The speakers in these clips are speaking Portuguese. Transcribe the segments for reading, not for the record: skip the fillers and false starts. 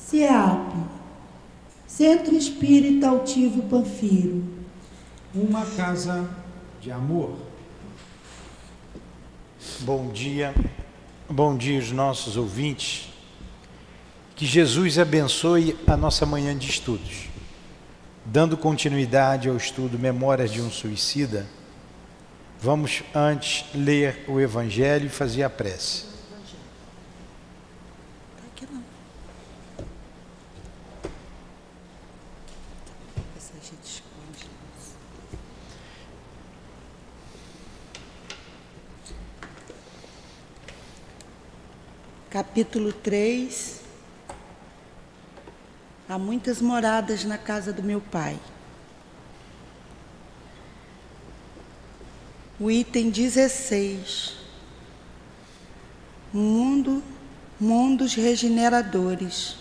CEAP, Centro Espírita Altivo Panfiro. Uma casa de amor. Bom dia aos nossos ouvintes. Que Jesus abençoe a nossa manhã de estudos. Dando continuidade ao estudo Memórias de um Suicida, vamos antes ler o Evangelho e fazer a prece. Capítulo 3. Há muitas moradas na casa do meu pai. O item 16. Mundos regeneradores.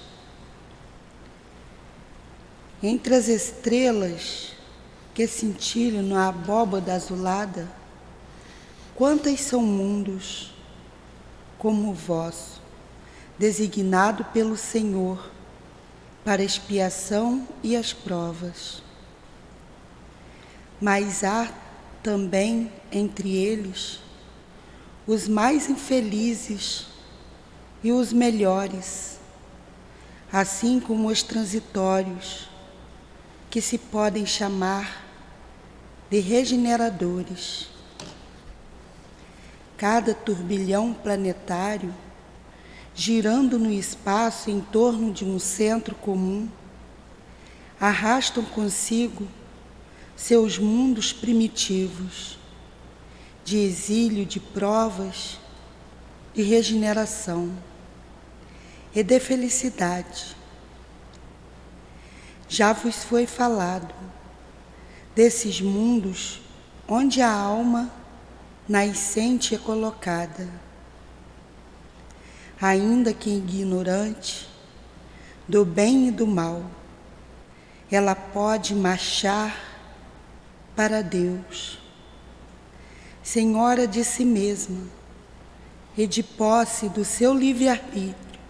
Entre as estrelas que cintilham na abóbada azulada, quantas são mundos como o vosso, designado pelo Senhor para a expiação e as provas. Mas há também entre eles os mais infelizes e os melhores, assim como os transitórios, que se podem chamar de regeneradores. Cada turbilhão planetário, girando no espaço em torno de um centro comum, arrastam consigo seus mundos primitivos, de exílio de provas, de regeneração e de felicidade. Já vos foi falado desses mundos onde a alma nascente é colocada, ainda que ignorante do bem e do mal, ela pode marchar para Deus, senhora de si mesma e de posse do seu livre-arbítrio.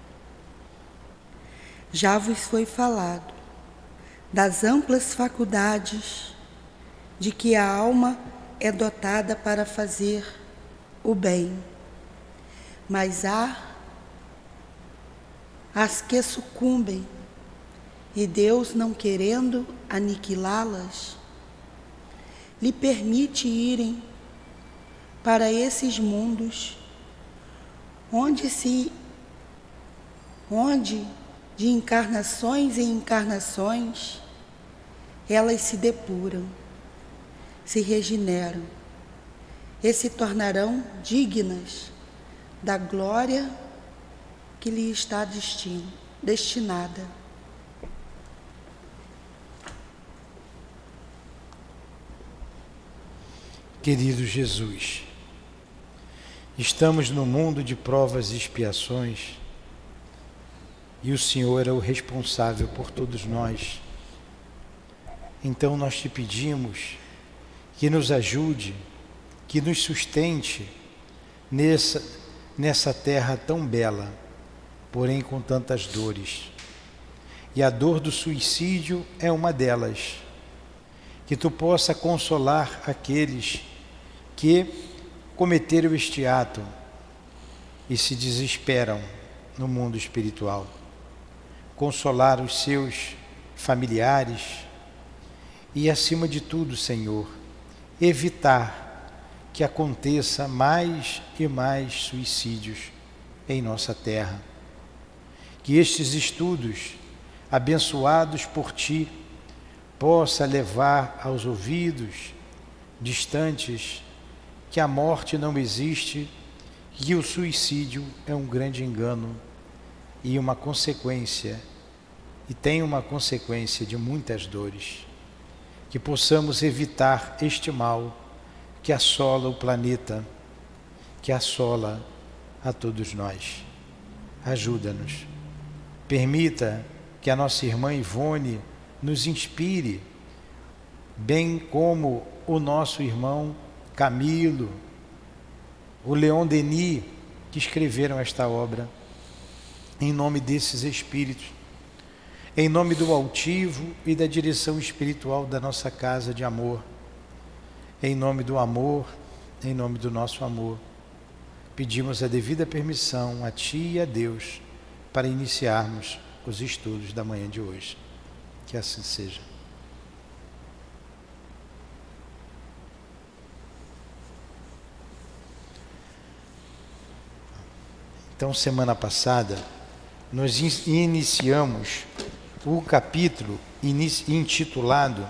Já vos foi falado das amplas faculdades de que a alma é dotada para fazer o bem, mas há as que sucumbem, e Deus, não querendo aniquilá-las, lhe permite irem para esses mundos onde de encarnações em encarnações elas se depuram, se regeneram e se tornarão dignas da glória que lhe está destinada. Querido Jesus, estamos no mundo de provas e expiações e o Senhor é o responsável por todos nós. Então nós te pedimos que nos ajude, que nos sustente nessa terra tão bela, porém com tantas dores. E a dor do suicídio é uma delas. Que tu possa consolar aqueles que cometeram este ato e se desesperam no mundo espiritual. Consolar os seus familiares e, acima de tudo, Senhor, evitar que aconteça mais e mais suicídios em nossa terra. Que estes estudos, abençoados por Ti, possa levar aos ouvidos distantes que a morte não existe, que o suicídio é um grande engano e uma consequência, e tem uma consequência de muitas dores. Que possamos evitar este mal que assola o planeta, que assola a todos nós. Ajuda-nos. Permita que a nossa irmã Ivone nos inspire, bem como o nosso irmão Camilo, o Leon Denis, que escreveram esta obra, em nome desses espíritos, Em nome do altivo e da direção espiritual da nossa casa de amor, em nome do amor, em nome do nosso amor, pedimos a devida permissão a Ti e a Deus para iniciarmos os estudos da manhã de hoje. Que assim seja. Então, semana passada, nós iniciamos o capítulo intitulado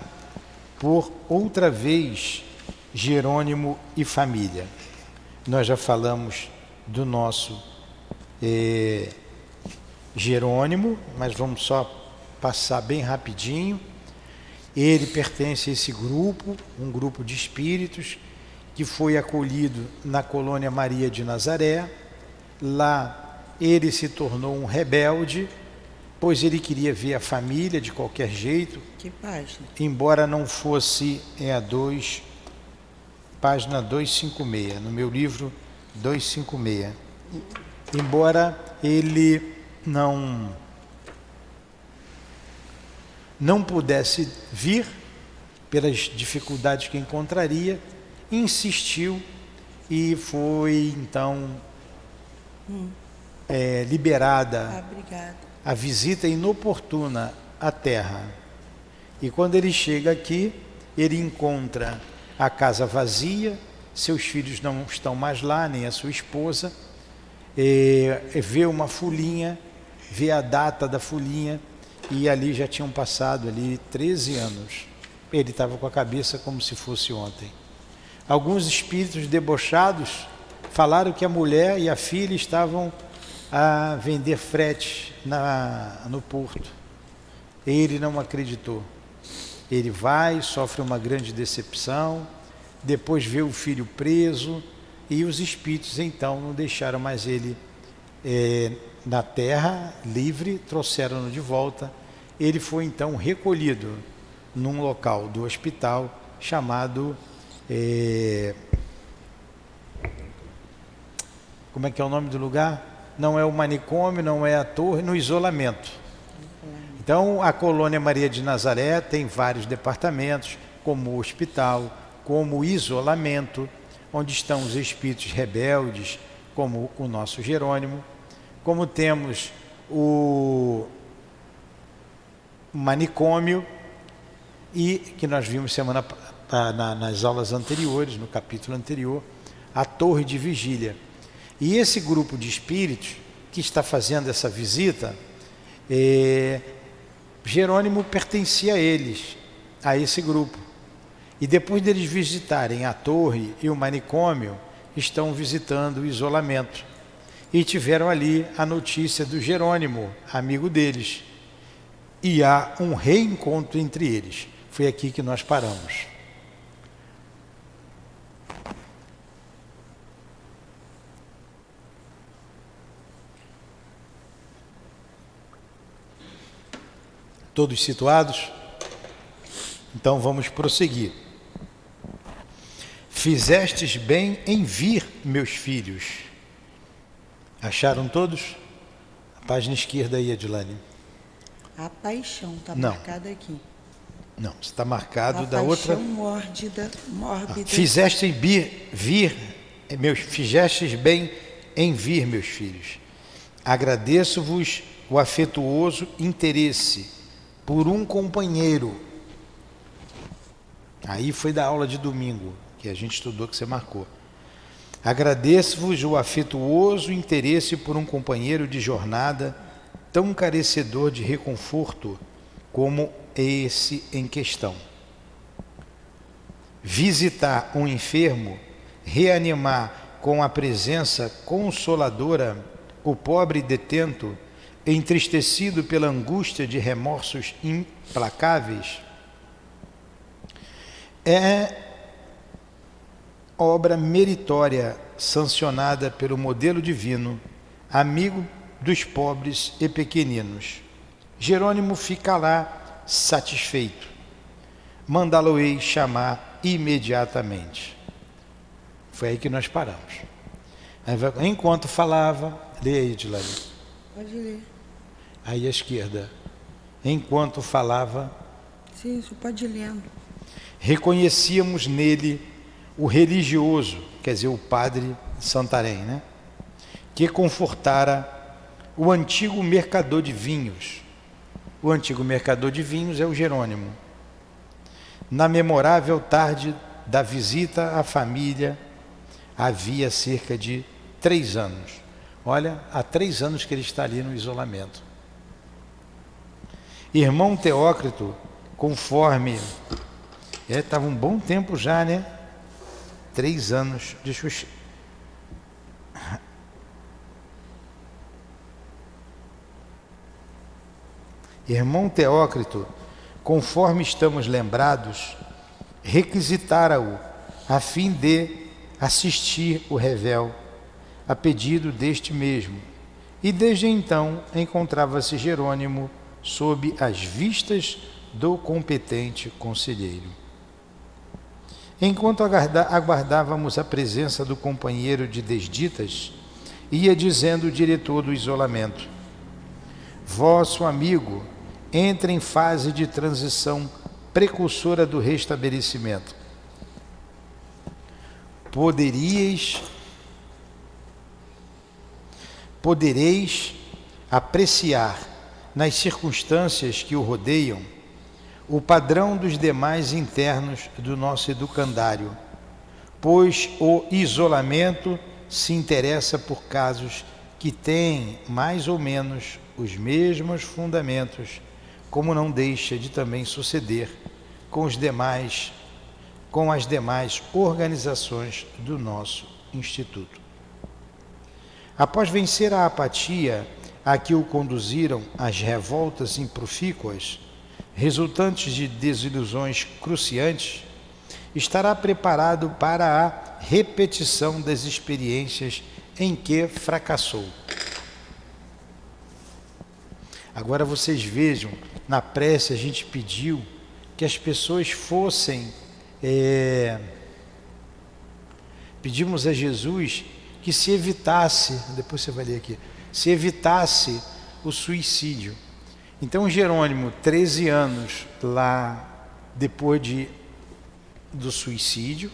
Por Outra Vez, Jerônimo e Família. Nós já falamos do nosso Jerônimo, mas vamos só passar bem rapidinho. Ele pertence a esse grupo, um grupo de espíritos, que foi acolhido na colônia Maria de Nazaré. Lá ele se tornou um rebelde, pois ele queria ver a família de qualquer jeito. Que página? Embora não fosse, página 256, no meu livro 256. Embora ele não pudesse vir, pelas dificuldades que encontraria, insistiu e foi então liberada a visita inoportuna à Terra. E quando ele chega aqui, ele encontra a casa vazia, seus filhos não estão mais lá, nem a sua esposa, vê uma folhinha, vê a data da folhinha, e ali já tinham passado 13 anos. Ele estava com a cabeça como se fosse ontem. Alguns espíritos debochados falaram que a mulher e a filha estavam a vender frete no porto. Ele não acreditou. Ele vai, sofre uma grande decepção, depois vê o filho preso, e os espíritos então não deixaram mais ele na terra livre, trouxeram-no de volta. Ele foi então recolhido num local do hospital chamado como é que é o nome do lugar? Não é o manicômio, não é a torre, no isolamento. Então a colônia Maria de Nazaré tem vários departamentos, como o hospital, como o isolamento, onde estão os espíritos rebeldes, como o nosso Jerônimo, como temos o manicômio, e que nós vimos nas aulas anteriores, no capítulo anterior, a torre de vigília. E esse grupo de espíritos que está fazendo essa visita, Jerônimo pertencia a eles, a esse grupo. E depois deles visitarem a torre e o manicômio, estão visitando o isolamento. E tiveram ali a notícia do Jerônimo, amigo deles. E há um reencontro entre eles. Foi aqui que nós paramos. Todos situados? Então vamos prosseguir. Fizestes bem em vir, meus filhos. Acharam todos? A página esquerda aí, Adilane. A paixão está marcada aqui. Não, está marcado a da outra. Mórbida. Fizestes bem em vir, meus filhos. Agradeço-vos o afetuoso interesse por um companheiro. Aí foi da aula de domingo, que a gente estudou, que você marcou. Agradeço-vos o afetuoso interesse por um companheiro de jornada tão carecedor de reconforto como esse em questão. Visitar um enfermo, reanimar com a presença consoladora o pobre detento, entristecido pela angústia de remorsos implacáveis, é obra meritória sancionada pelo modelo divino, amigo dos pobres e pequeninos. Jerônimo fica lá satisfeito. Mandá-lo-ei chamar imediatamente. Foi aí que nós paramos. Enquanto falava, leia aí, Dilane. Pode ler. Aí à esquerda. enquanto falava. Sim, isso pode ir lendo. Reconhecíamos nele o religioso, quer dizer, o padre de Santarém, né? Que confortara o antigo mercador de vinhos. O antigo mercador de vinhos é o Jerônimo. Na memorável tarde da visita à família, havia cerca de 3 anos. Olha, há 3 anos que ele está ali no isolamento. Irmão Teócrito, conforme... estava um bom tempo já, né? 3 anos. Deixa eu... Irmão Teócrito, conforme estamos lembrados, requisitara-o a fim de assistir o revel, a pedido deste mesmo, e desde então encontrava-se Jerônimo sob as vistas do competente conselheiro. Enquanto aguardávamos a presença do companheiro de desditas, ia dizendo o diretor do isolamento: vosso amigo entra em fase de transição precursora do restabelecimento. Podereis apreciar nas circunstâncias que o rodeiam o padrão dos demais internos do nosso educandário, pois o isolamento se interessa por casos que têm mais ou menos os mesmos fundamentos, como não deixa de também suceder com as demais organizações do nosso Instituto. Após vencer a apatia a que o conduziram as revoltas improfícuas, resultantes de desilusões cruciantes, estará preparado para a repetição das experiências em que fracassou. Agora vocês vejam, na prece a gente pediu que as pessoas fossem... pedimos a Jesus que se evitasse, depois você vai ler aqui, se evitasse o suicídio. Então Jerônimo, 13 anos lá depois do suicídio,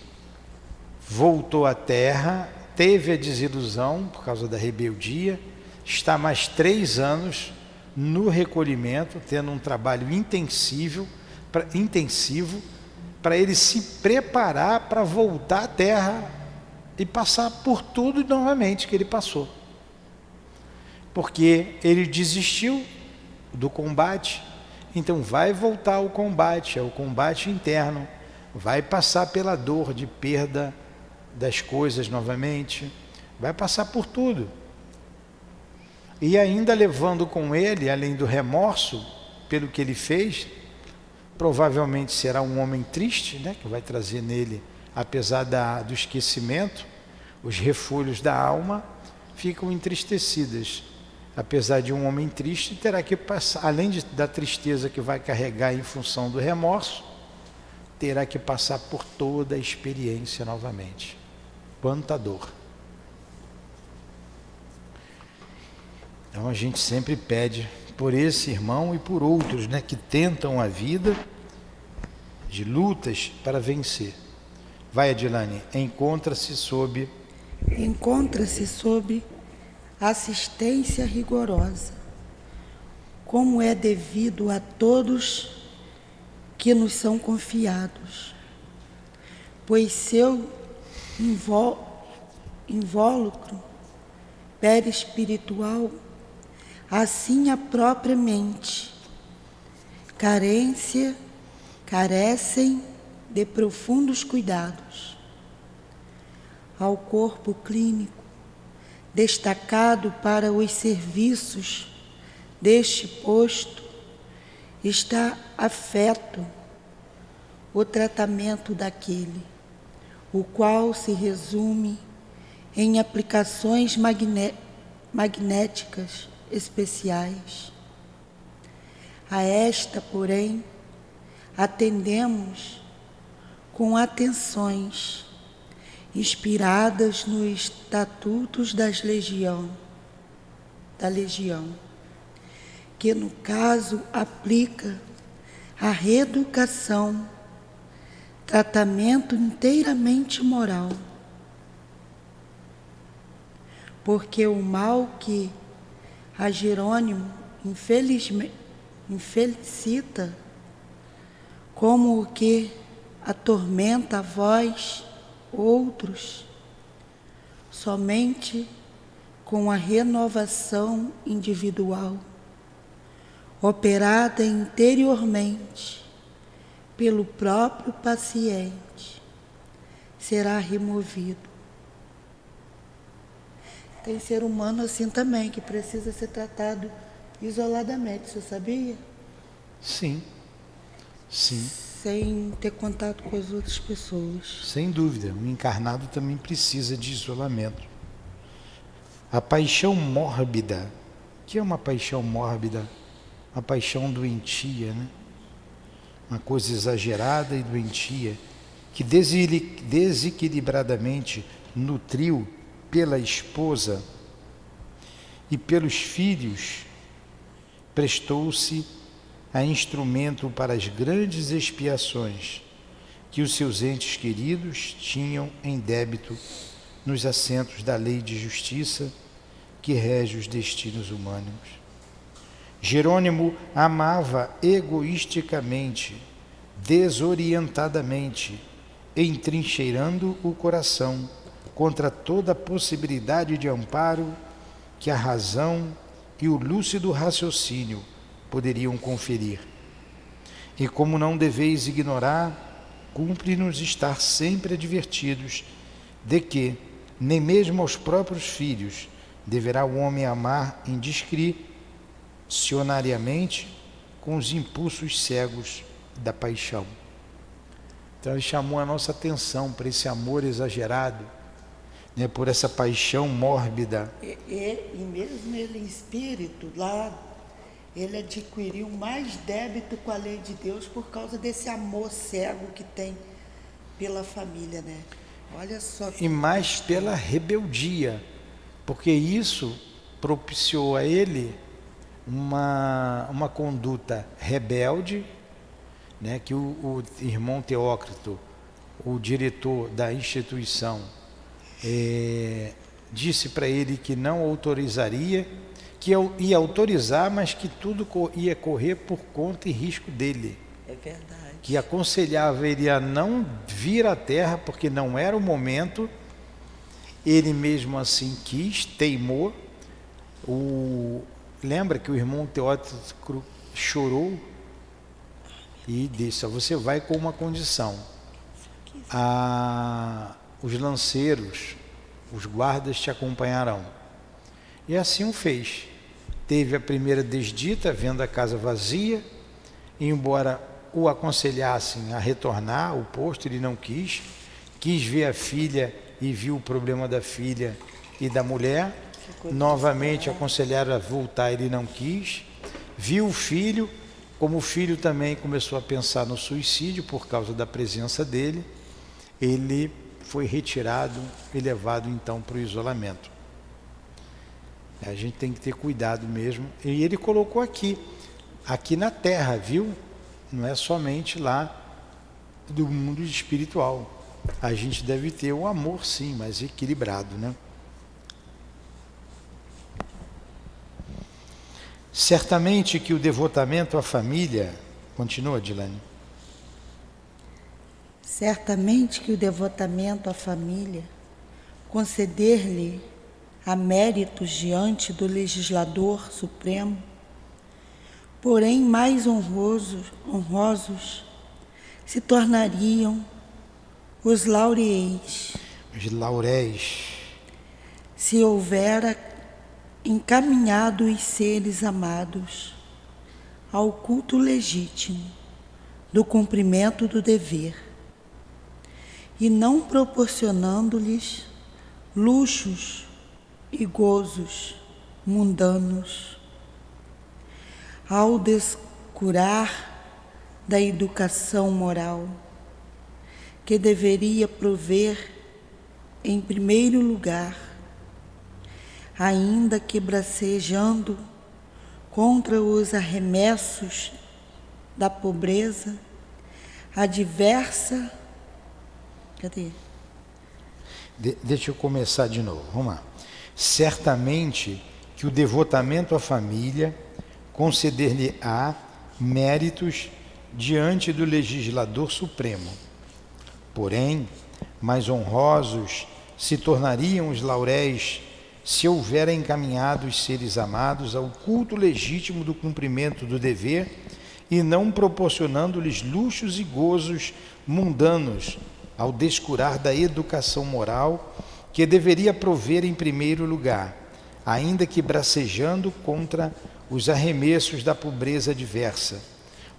voltou à terra, teve a desilusão por causa da rebeldia, está mais 3 anos no recolhimento, tendo um trabalho intensivo para ele se preparar para voltar à terra e passar por tudo novamente que ele passou. Porque ele desistiu do combate, então vai voltar ao combate, é o combate interno, vai passar pela dor de perda das coisas novamente, vai passar por tudo. E ainda levando com ele, além do remorso pelo que ele fez, provavelmente será um homem triste, né, que vai trazer nele, apesar do esquecimento, os refúgios da alma ficam entristecidas. Apesar de um homem triste, terá que passar, além da tristeza que vai carregar em função do remorso, terá que passar por toda a experiência novamente. Quanta dor! Então a gente sempre pede por esse irmão e por outros, né, que tentam a vida de lutas para vencer. Vai, Adilane, encontra-se sob assistência rigorosa, como é devido a todos que nos são confiados, pois seu invólucro perispiritual, assim a própria mente, carecem de profundos cuidados. Ao corpo clínico, destacado para os serviços deste posto, está afeto o tratamento daquele, o qual se resume em aplicações magnéticas especiais. A esta, porém, atendemos com atenções inspiradas nos estatutos da legião, que no caso aplica a reeducação, tratamento inteiramente moral. Porque o mal que a Jerônimo infelicita, como o que atormenta a vós, outros, somente com a renovação individual, operada interiormente pelo próprio paciente, será removido. Tem ser humano assim também, que precisa ser tratado isoladamente, você sabia? Sim, sim. Sem ter contato com as outras pessoas. Sem dúvida, o encarnado também precisa de isolamento. A paixão mórbida, o que é uma paixão mórbida? Uma paixão doentia, né? Uma coisa exagerada e doentia, que desequilibradamente nutriu pela esposa e pelos filhos, prestou-se a instrumento para as grandes expiações que os seus entes queridos tinham em débito nos assentos da lei de justiça que rege os destinos humanos. Jerônimo amava egoisticamente, desorientadamente, entrincheirando o coração contra toda a possibilidade de amparo que a razão e o lúcido raciocínio poderiam conferir. E como não deveis ignorar, cumpre-nos estar sempre advertidos de que nem mesmo aos próprios filhos deverá o homem amar indiscricionariamente com os impulsos cegos da paixão. Então ele chamou a nossa atenção para esse amor exagerado, né, por essa paixão mórbida. E mesmo ele em espírito, lá, ele adquiriu mais débito com a lei de Deus por causa desse amor cego que tem pela família, né? Olha só. E mais pela rebeldia, porque isso propiciou a ele uma conduta rebelde, né, que o irmão Teócrito, o diretor da instituição, disse para ele que não autorizaria, que ia autorizar, mas que tudo ia correr por conta e risco dele. É verdade. Que aconselhava ele a não vir à Terra, porque não era o momento. Ele mesmo assim quis, teimou. Lembra que o irmão Teócrito chorou e disse: você vai com uma condição. Os lanceiros, os guardas te acompanharão. E assim o fez. Teve a primeira desdita, vendo a casa vazia, e embora o aconselhassem a retornar ao posto, ele não quis. Quis ver a filha e viu o problema da filha e da mulher. Novamente aconselharam a voltar, ele não quis. Viu o filho, como o filho também começou a pensar no suicídio por causa da presença dele, ele foi retirado e levado então para o isolamento. A gente tem que ter cuidado mesmo. E ele colocou aqui na Terra, viu? Não é somente lá do mundo espiritual. A gente deve ter o amor, sim, mas equilibrado, né? Certamente que o devotamento à família... Continua, Dilane. Certamente que o devotamento à família, conceder-lhe a méritos diante do legislador supremo, porém mais honrosos se tornariam os laureis. Os lauréis. Se houvera encaminhado os seres amados ao culto legítimo do cumprimento do dever, e não proporcionando-lhes luxos e gozos mundanos, ao descurar da educação moral, que deveria prover em primeiro lugar, ainda que bracejando contra os arremessos da pobreza, a diversa... Cadê? Deixa eu começar de novo, vamos lá. Certamente que o devotamento à família conceder-lhe-á méritos diante do legislador supremo. Porém, mais honrosos se tornariam os lauréis se houverem encaminhado os seres amados ao culto legítimo do cumprimento do dever e não proporcionando-lhes luxos e gozos mundanos ao descurar da educação moral que deveria prover em primeiro lugar, ainda que bracejando contra os arremessos da pobreza diversa,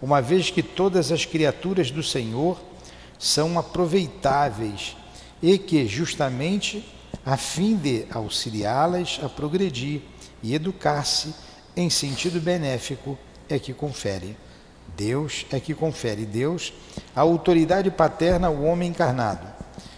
uma vez que todas as criaturas do Senhor são aproveitáveis e que, justamente, a fim de auxiliá-las a progredir e educar-se em sentido benéfico, é que confere Deus a autoridade paterna ao homem encarnado.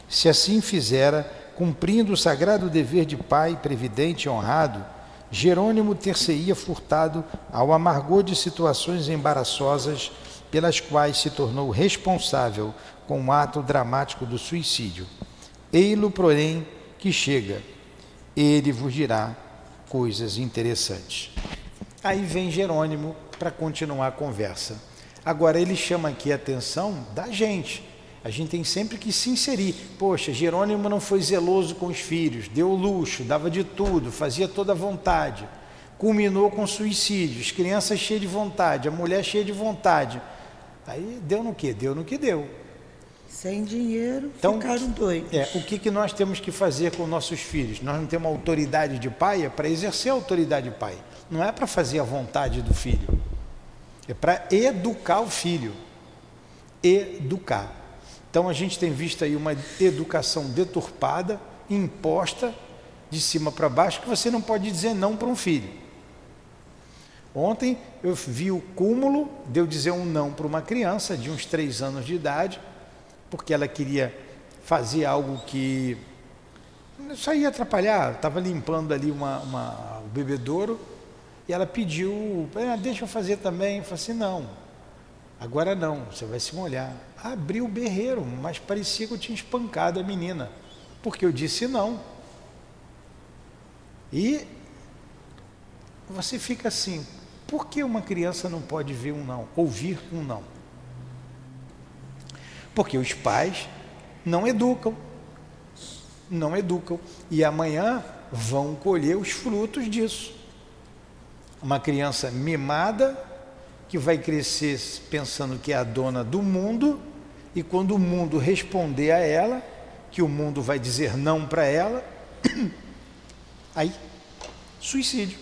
Se assim fizera, cumprindo o sagrado dever de pai previdente e honrado, Jerônimo ter-se-ia furtado ao amargor de situações embaraçosas pelas quais se tornou responsável com o ato dramático do suicídio. Ei-lo, porém, que chega. Ele vos dirá coisas interessantes. Aí vem Jerônimo para continuar a conversa. Agora ele chama aqui a atenção da gente. A gente tem sempre que se inserir. Poxa, Jerônimo não foi zeloso com os filhos, deu luxo, dava de tudo, fazia toda a vontade. Culminou com suicídio, as crianças cheias de vontade, a mulher cheia de vontade. Aí deu no quê? Deu no que deu. Sem dinheiro, então, ficaram doidos. O que nós temos que fazer com nossos filhos? Nós não temos autoridade de pai, é para exercer a autoridade de pai. Não é para fazer a vontade do filho. É para educar o filho. Educar. Então a gente tem visto aí uma educação deturpada, imposta, de cima para baixo, que você não pode dizer não para um filho. Ontem eu vi o cúmulo de eu dizer um não para uma criança de uns 3 anos de idade, porque ela queria fazer algo que só ia atrapalhar. Estava limpando ali o bebedouro e ela pediu, deixa eu fazer também. Eu falei assim, não, agora não, você vai se molhar. Abriu o berreiro, mas parecia que eu tinha espancado a menina, porque eu disse não. E você fica assim, por que uma criança não pode ver um não, ouvir um não? Porque os pais não educam, e amanhã vão colher os frutos disso. Uma criança mimada, que vai crescer pensando que é a dona do mundo, e quando o mundo responder a ela, que o mundo vai dizer não para ela, aí, suicídio.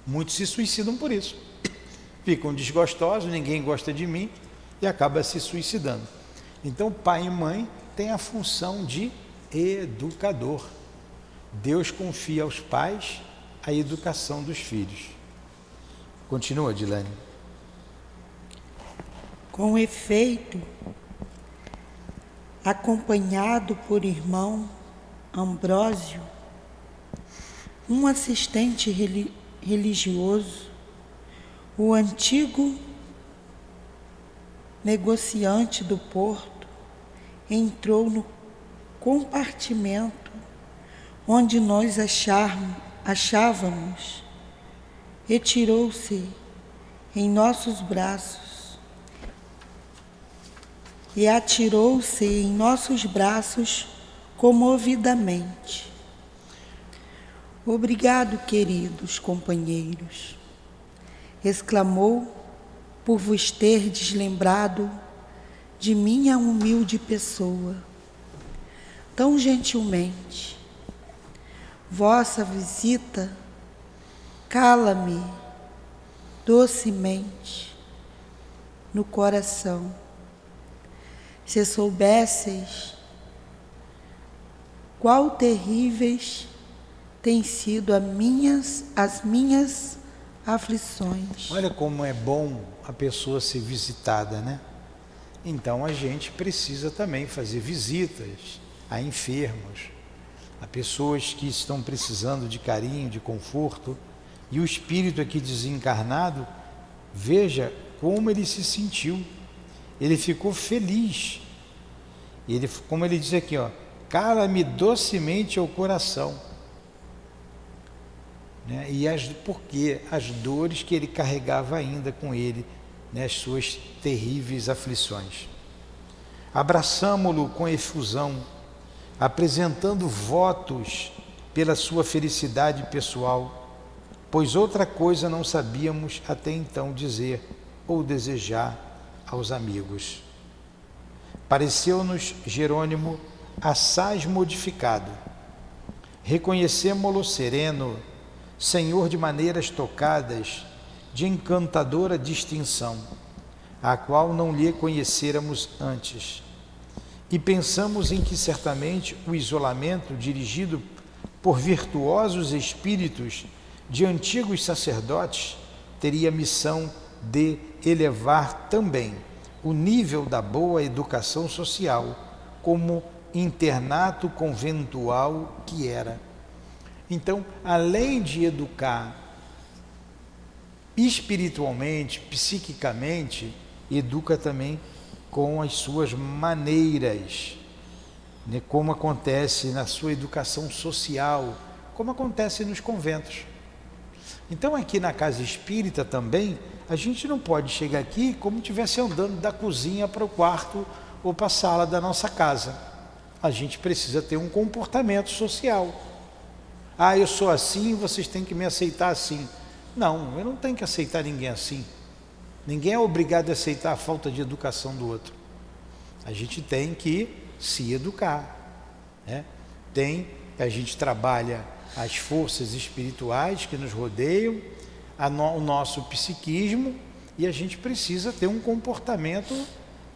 Muitos se suicidam por isso. Ficam desgostosos, ninguém gosta de mim, e acaba se suicidando. Então, pai e mãe têm a função de educador. Deus confia aos pais a educação dos filhos. Continua, Dilane. Com efeito, acompanhado por irmão Ambrósio, um assistente religioso, o antigo negociante do porto entrou no compartimento onde nós achávamos, retirou-se em nossos braços e atirou-se em nossos braços comovidamente. Obrigado, queridos companheiros, exclamou, por vos terdes lembrado de minha humilde pessoa, tão gentilmente. Vossa visita cala-me docemente no coração. Se soubesseis qual terríveis têm sido as minhas aflições. Olha como é bom a pessoa ser visitada, né? Então a gente precisa também fazer visitas a enfermos, a pessoas que estão precisando de carinho, de conforto, e o espírito aqui desencarnado, veja como ele se sentiu. Ele ficou feliz. Ele, como ele diz aqui, ó, cala-me docemente ao coração. Né? Porque as dores que ele carregava ainda com ele, né? As suas terríveis aflições. Abraçamo-lo com efusão, apresentando votos pela sua felicidade pessoal, pois outra coisa não sabíamos até então dizer ou desejar aos amigos. Pareceu-nos Jerônimo assaz modificado. Reconhecemo-lo sereno, senhor de maneiras tocadas, de encantadora distinção, a qual não lhe conhecêramos antes. E pensamos em que certamente o isolamento dirigido por virtuosos espíritos de antigos sacerdotes teria missão de elevar também o nível da boa educação social, como internato conventual que era. Então, além de educar espiritualmente, psiquicamente, educa também com as suas maneiras, né? Como acontece na sua educação social, como acontece nos conventos. Então, aqui na casa espírita também, a gente não pode chegar aqui como estivesse andando da cozinha para o quarto ou para a sala da nossa casa. A gente precisa ter um comportamento social. Ah, eu sou assim, vocês têm que me aceitar assim. Não, eu não tenho que aceitar ninguém assim. Ninguém é obrigado a aceitar a falta de educação do outro. A gente tem que se educar, né? A gente trabalha as forças espirituais que nos rodeiam, o nosso psiquismo, e a gente precisa ter um comportamento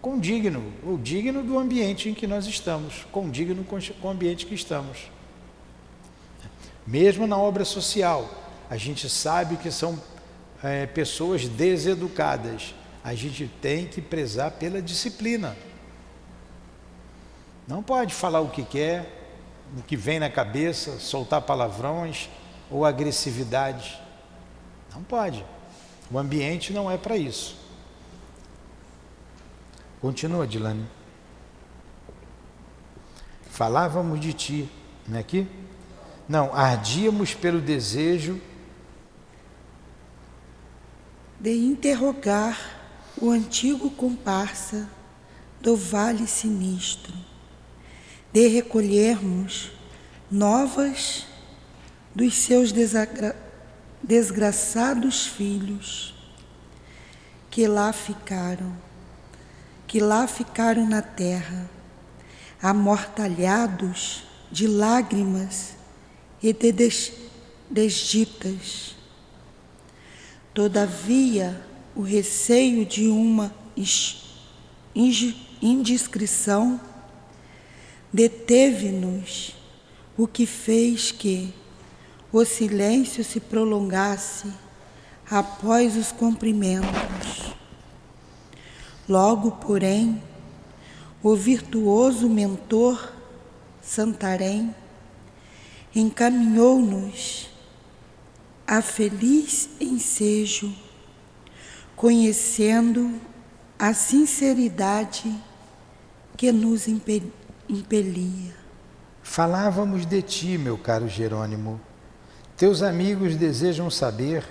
condigno, ou digno do ambiente em que nós estamos, condigno com o ambiente que estamos. Mesmo na obra social, a gente sabe que são pessoas deseducadas. A gente tem que prezar pela disciplina. Não pode falar o que quer, o que vem na cabeça, soltar palavrões ou agressividade. Não pode. O ambiente não é para isso. Continua, Dilane. Falávamos de ti, não é aqui? Não, ardíamos pelo desejo de interrogar o antigo comparsa do Vale Sinistro, de recolhermos novas dos seus desgraçados filhos que lá ficaram na terra, amortalhados de lágrimas e de desditas. Todavia, o receio de uma indiscrição deteve-nos, o que fez que o silêncio se prolongasse após os cumprimentos. Logo, porém, o virtuoso mentor Santarém encaminhou-nos a feliz ensejo, conhecendo a sinceridade que nos impelia. Falávamos de ti, meu caro Jerônimo. Teus amigos desejam saber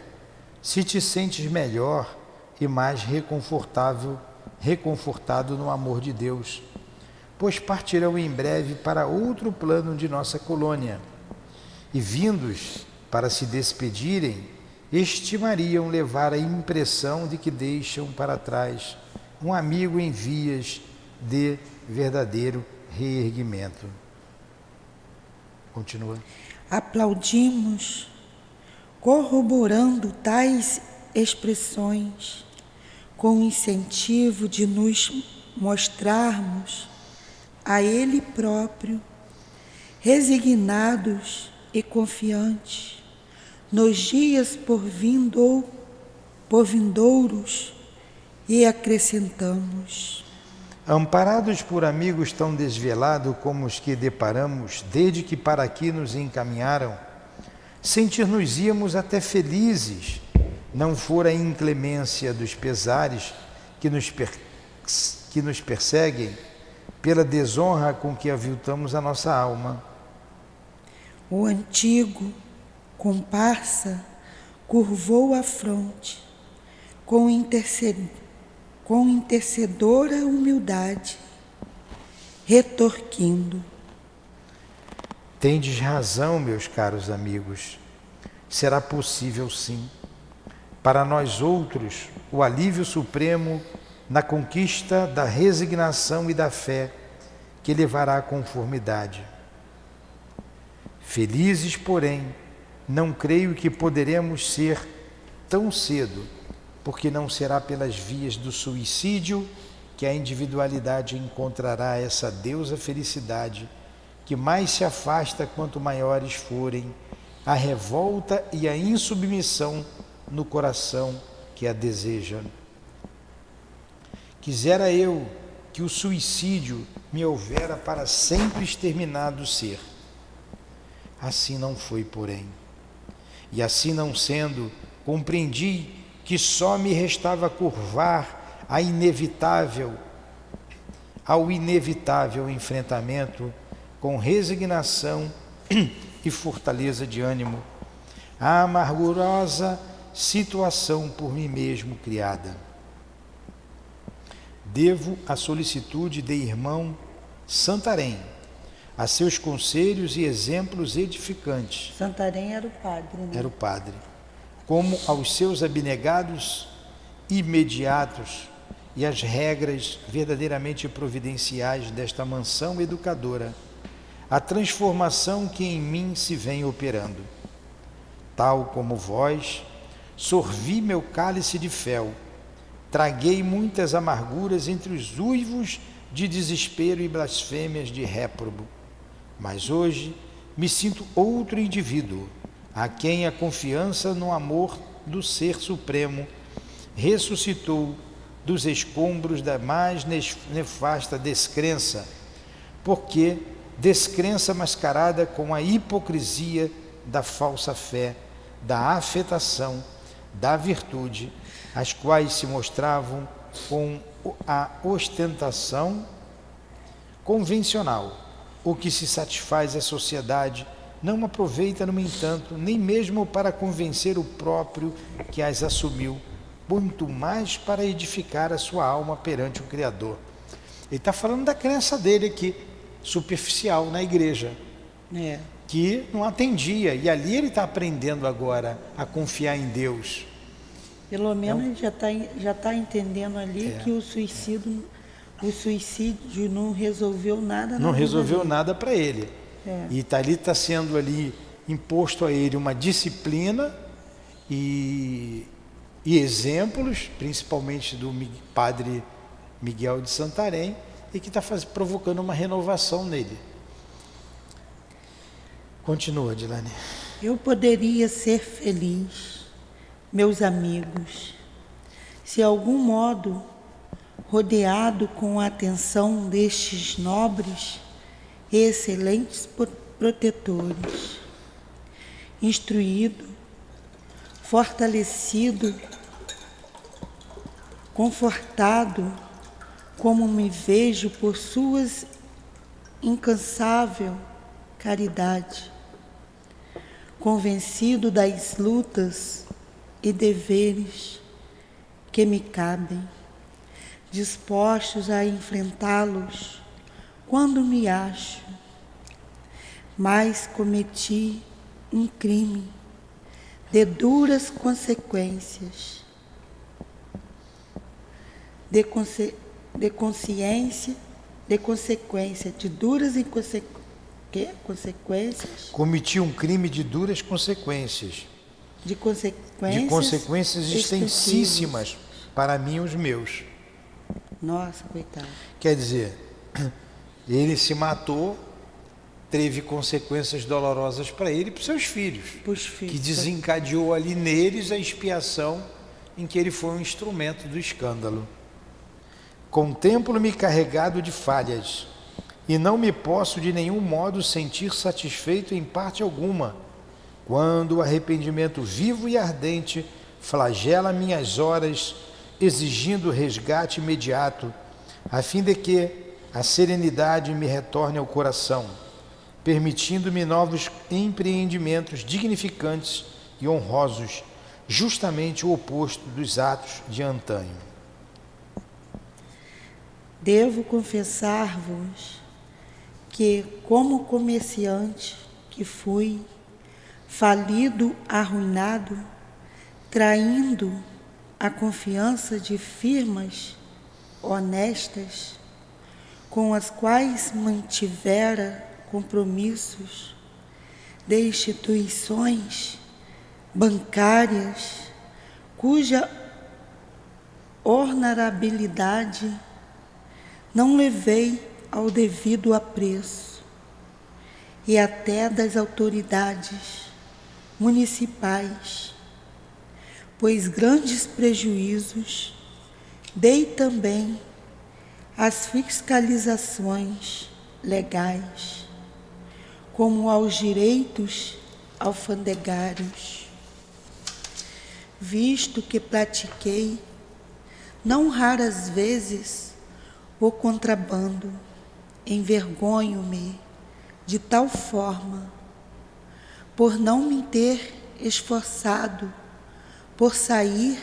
se te sentes melhor e mais reconfortado no amor de Deus, pois partirão em breve para outro plano de nossa colônia, e vindos para se despedirem, estimariam levar a impressão de que deixam para trás um amigo em vias de verdadeiro reerguimento. Continua. Aplaudimos, corroborando tais expressões, com o incentivo de nos mostrarmos a Ele próprio, resignados e confiantes, nos dias por vindouros, e acrescentamos: Amparados por amigos tão desvelados como os que deparamos desde que para aqui nos encaminharam, sentir-nos-íamos até felizes, não fora a inclemência dos pesares que nos perseguem pela desonra com que aviltamos a nossa alma. O antigo comparsa curvou a fronte com intercedora humildade, retorquindo: Tendes razão, meus caros amigos. Será possível, sim, para nós outros, o alívio supremo na conquista da resignação e da fé que levará à conformidade. Felizes, porém, não creio que poderemos ser tão cedo, porque não será pelas vias do suicídio que a individualidade encontrará essa deusa felicidade, que mais se afasta quanto maiores forem a revolta e a insubmissão no coração que a deseja. Quisera eu que o suicídio me houvera para sempre exterminado ser. Assim não foi, porém. E assim não sendo, compreendi que só me restava curvar ao inevitável enfrentamento com resignação e fortaleza de ânimo, a amargurosa situação por mim mesmo criada. Devo a solicitude de irmão Santarém, a seus conselhos e exemplos edificantes. Santarém era o padre, né? Era o padre. Como aos seus abnegados imediatos e as regras verdadeiramente providenciais desta mansão educadora, a transformação que em mim se vem operando. Tal como vós, sorvi meu cálice de fel, traguei muitas amarguras entre os uivos de desespero e blasfêmias de réprobo, mas hoje me sinto outro indivíduo, a quem a confiança no amor do Ser Supremo ressuscitou dos escombros da mais nefasta descrença, porque descrença mascarada com a hipocrisia da falsa fé, da afetação, da virtude, as quais se mostravam com a ostentação convencional. O que se satisfaz a sociedade não aproveita, no entanto, nem mesmo para convencer o próprio que as assumiu, muito mais para edificar a sua alma perante o Criador. Ele está falando da crença dele aqui, superficial na igreja, que não atendia, e ali ele está aprendendo agora a confiar em Deus. Pelo menos ele já tá entendendo ali que o suicídio não resolveu nada. Não resolveu nada para ele. E ali está sendo ali imposto a ele uma disciplina e exemplos, principalmente do padre Miguel de Santarém, e que está provocando uma renovação nele. Continua, Dilane. Eu poderia ser feliz, meus amigos, se algum modo, rodeado com a atenção destes nobres e excelentes protetores, instruído, fortalecido, confortado, como me vejo por suas incansável caridade, convencido das lutas e deveres que me cabem, dispostos a enfrentá-los quando me acho, mas cometi um crime de duras consequências, de consequência de duras consequências. Cometi um crime de duras consequências. De consequências extensíssimas para mim e os meus. Nossa, coitado. Quer dizer, ele se matou, teve consequências dolorosas para ele e para os seus filhos. Que desencadeou ali neles a expiação em que ele foi um instrumento do escândalo. Contemplo-me carregado de falhas, e não me posso de nenhum modo sentir satisfeito em parte alguma, quando o arrependimento vivo e ardente flagela minhas horas, exigindo resgate imediato, a fim de que a serenidade me retorne ao coração, permitindo-me novos empreendimentos dignificantes e honrosos, justamente o oposto dos atos de antanho. Devo confessar-vos que, como comerciante que fui, falido, arruinado, traindo a confiança de firmas honestas, com as quais mantivera compromissos de instituições bancárias, cuja honorabilidade não levei ao devido apreço, e até das autoridades municipais, pois grandes prejuízos dei também às fiscalizações legais, como aos direitos alfandegários, visto que pratiquei, não raras vezes, o contrabando. Envergonho-me de tal forma, por não me ter esforçado por sair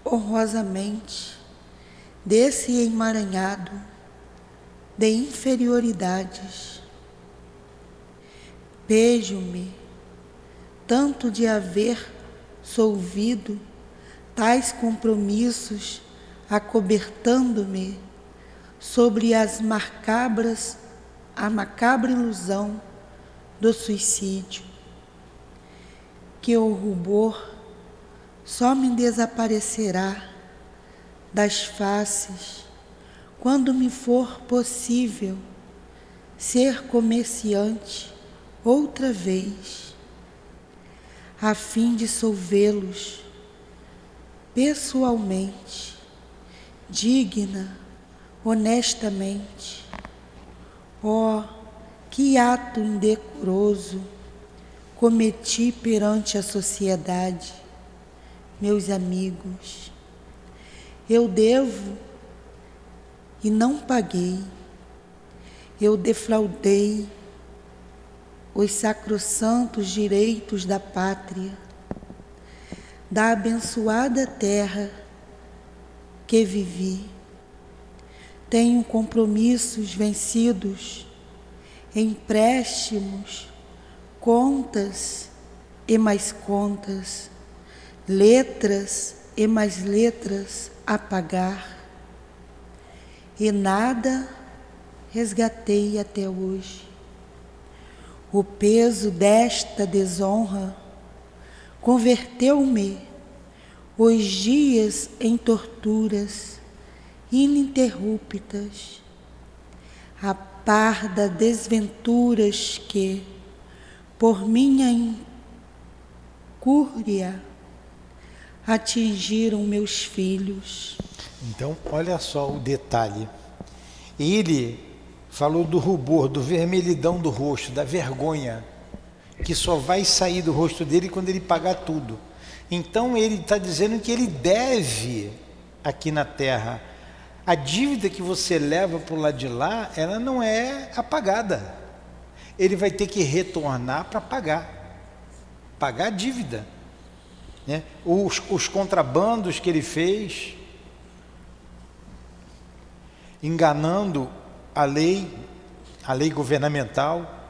honrosamente desse emaranhado de inferioridades. Pejo-me tanto de haver solvido tais compromissos, acobertando-me sobre a macabra ilusão do suicídio, que o rubor só me desaparecerá das faces quando me for possível ser comerciante outra vez, a fim de solvê-los pessoalmente, digna, honestamente. Oh, que ato indecoroso cometi perante a sociedade, meus amigos. Eu devo e não paguei. Eu defraudei os sacrossantos direitos da pátria, da abençoada terra que vivi. Tenho compromissos vencidos, empréstimos, contas e mais contas, letras e mais letras a pagar, e nada resgatei até hoje. O peso desta desonra converteu-me os dias em torturas ininterruptas, a par das desventuras que, por minha incúria, atingiram meus filhos. Então, olha só o detalhe. Ele falou do rubor, do vermelhidão do rosto, da vergonha, que só vai sair do rosto dele quando ele pagar tudo. Então, ele está dizendo que ele deve aqui na terra. A dívida que você leva para o lado de lá, ela não é apagada. Ele vai ter que retornar para pagar a dívida, né? Os contrabandos que ele fez, enganando a lei governamental,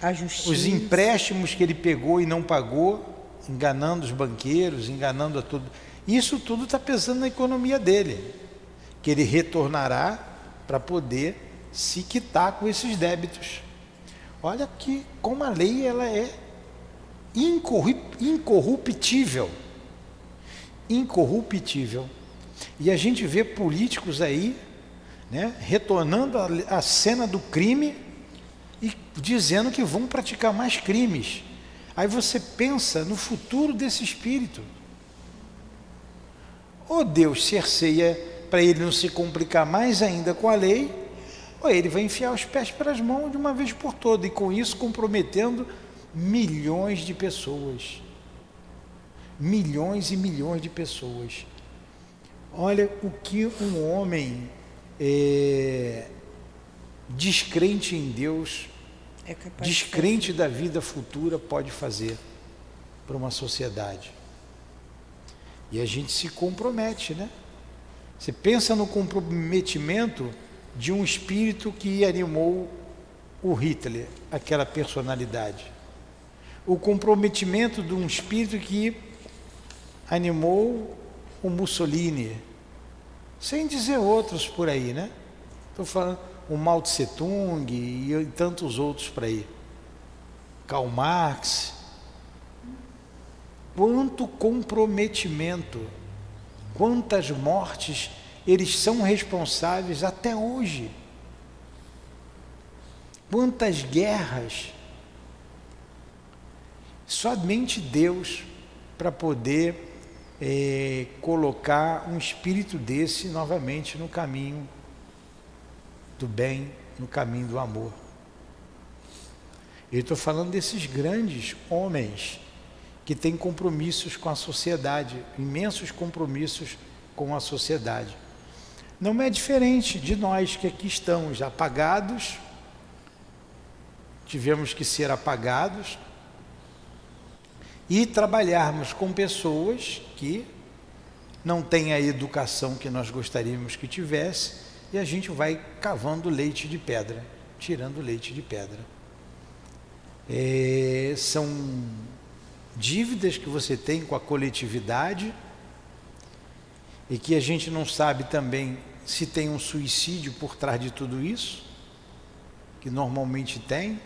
A justiça. os empréstimos que ele pegou e não pagou, enganando os banqueiros, enganando a tudo. Isso tudo está pesando na economia dele, que ele retornará para poder se quitar com esses débitos. Olha que como a lei ela é incorruptível. E a gente vê políticos aí, né, retornando à cena do crime e dizendo que vão praticar mais crimes. Aí você pensa no futuro desse espírito. Oh Deus, cerceia para ele não se complicar mais ainda com a lei, ou ele vai enfiar os pés pelas mãos de uma vez por todas, e com isso comprometendo milhões de pessoas. Milhões e milhões de pessoas. Olha o que um homem descrente em Deus, descrente da vida futura, pode fazer para uma sociedade. E a gente se compromete, né? Você pensa no comprometimento de um espírito que animou o Hitler, aquela personalidade. O comprometimento de um espírito que animou o Mussolini, sem dizer outros por aí, né? Estou falando o Mao Tse Tung e tantos outros por aí. Karl Marx. Quanto comprometimento, quantas mortes eles são responsáveis até hoje. Quantas guerras. Somente Deus para poder colocar um espírito desse novamente no caminho do bem, no caminho do amor. Eu estou falando desses grandes homens que têm compromissos com a sociedade, imensos compromissos com a sociedade. Não é diferente de nós que aqui estamos apagados, tivemos que ser apagados, e trabalharmos com pessoas que não têm a educação que nós gostaríamos que tivesse, e a gente vai cavando leite de pedra, tirando leite de pedra. São dívidas que você tem com a coletividade e que a gente não sabe também se tem um suicídio por trás de tudo isso, que normalmente tem.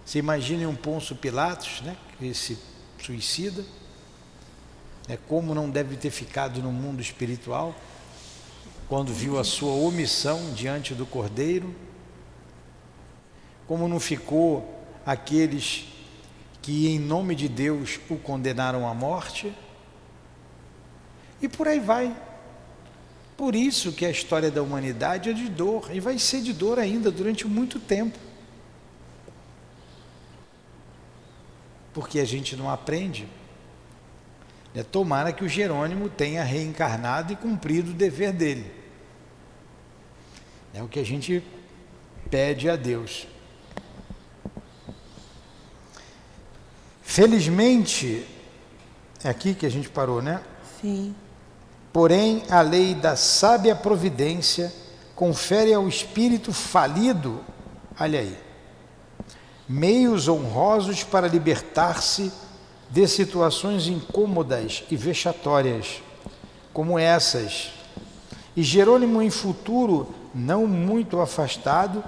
Você imagine um Pôncio Pilatos, né, que se suicida, como não deve ter ficado no mundo espiritual, quando viu a sua omissão diante do Cordeiro, como não ficou aqueles que em nome de Deus o condenaram à morte, e por aí vai. Por isso que a história da humanidade é de dor, e vai ser de dor ainda durante muito tempo. Porque a gente não aprende. Tomara que o Jerônimo tenha reencarnado e cumprido o dever dele. É o que a gente pede a Deus. Felizmente, é aqui que a gente parou, né? Sim. Porém, a lei da sábia providência confere ao espírito falido, olha aí, meios honrosos para libertar-se de situações incômodas e vexatórias, como essas. E Jerônimo, em futuro, não muito afastado,